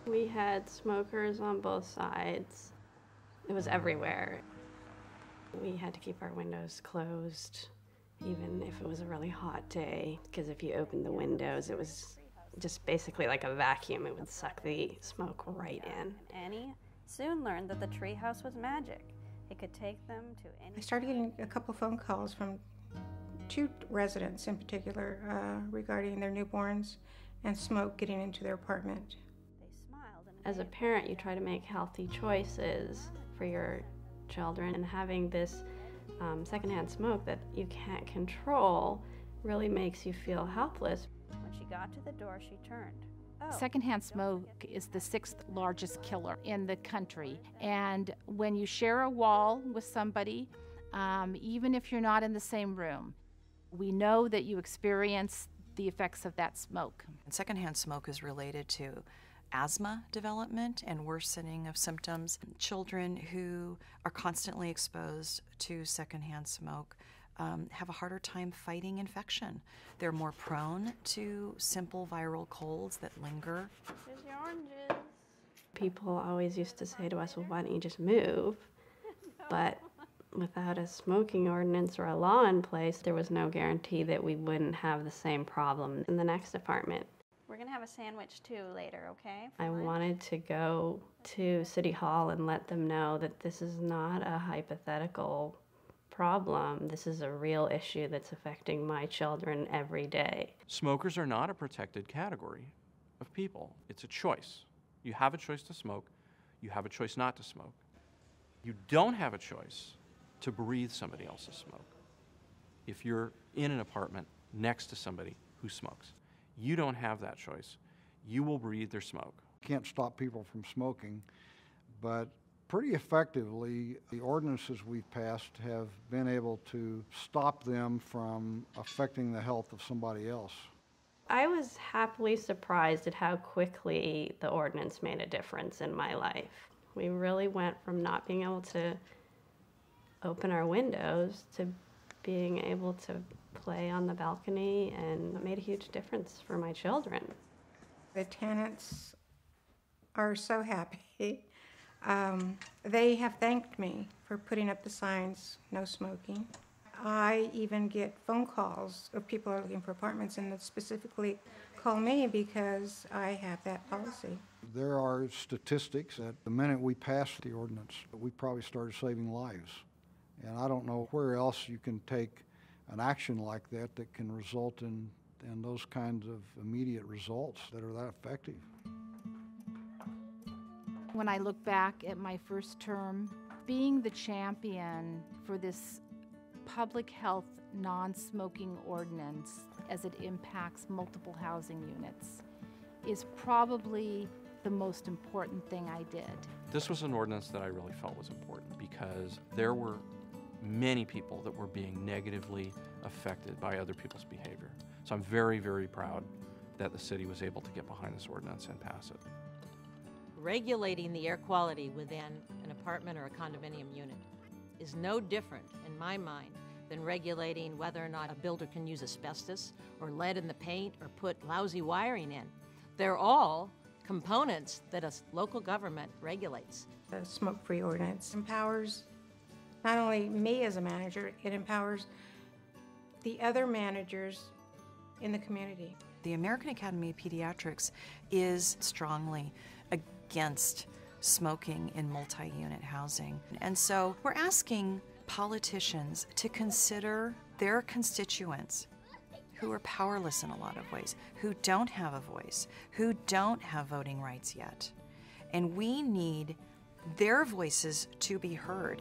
We had smokers on both sides. It was everywhere. We had to keep our windows closed, even if it was a really hot day, because if you opened the windows, it was just basically like a vacuum. It would suck the smoke right in. Annie soon learned that the treehouse was magic. It could take them to any... I started getting a couple phone calls from 2 residents in particular regarding their newborns and smoke getting into their apartment. As a parent, you try to make healthy choices for your children, and having this secondhand smoke that you can't control really makes you feel helpless. When she got to the door, she turned. Oh, secondhand smoke is the 6th largest killer in the country, and when you share a wall with somebody, even if you're not in the same room, we know that you experience the effects of that smoke. And secondhand smoke is related to asthma development and worsening of symptoms. Children who are constantly exposed to secondhand smoke have a harder time fighting infection. They're more prone to simple viral colds that linger. Here's your oranges. People always used to say to us, well, why don't you just move? But without a smoking ordinance or a law in place, there was no guarantee that we wouldn't have the same problem in the next apartment. We're gonna have a sandwich too later, okay? I wanted to go to City Hall and let them know that this is not a hypothetical problem. This is a real issue that's affecting my children every day. Smokers are not a protected category of people. It's a choice. You have a choice to smoke. You have a choice not to smoke. You don't have a choice to breathe somebody else's smoke. If you're in an apartment next to somebody who smokes, you don't have that choice. You will breathe their smoke. Can't stop people from smoking, but pretty effectively, the ordinances we've passed have been able to stop them from affecting the health of somebody else. I was happily surprised at how quickly the ordinance made a difference in my life. We really went from not being able to open our windows to being able to play on the balcony, and it made a huge difference for my children. The tenants are so happy. They have thanked me for putting up the signs, no smoking. I even get phone calls of people who are looking for apartments and that specifically call me because I have that policy. There are statistics that the minute we passed the ordinance, we probably started saving lives. And I don't know where else you can take an action like that that can result in those kinds of immediate results that are that effective. When I look back at my first term, being the champion for this public health non-smoking ordinance as it impacts multiple housing units is probably the most important thing I did. This was an ordinance that I really felt was important because there were many people that were being negatively affected by other people's behavior. So I'm very, very proud that the city was able to get behind this ordinance and pass it. Regulating the air quality within an apartment or a condominium unit is no different, in my mind, than regulating whether or not a builder can use asbestos or lead in the paint or put lousy wiring in. They're all components that a local government regulates. The smoke-free ordinance empowers not only me as a manager, it empowers the other managers in the community. The American Academy of Pediatrics is strongly against smoking in multi-unit housing. And so we're asking politicians to consider their constituents who are powerless in a lot of ways, who don't have a voice, who don't have voting rights yet. And we need their voices to be heard.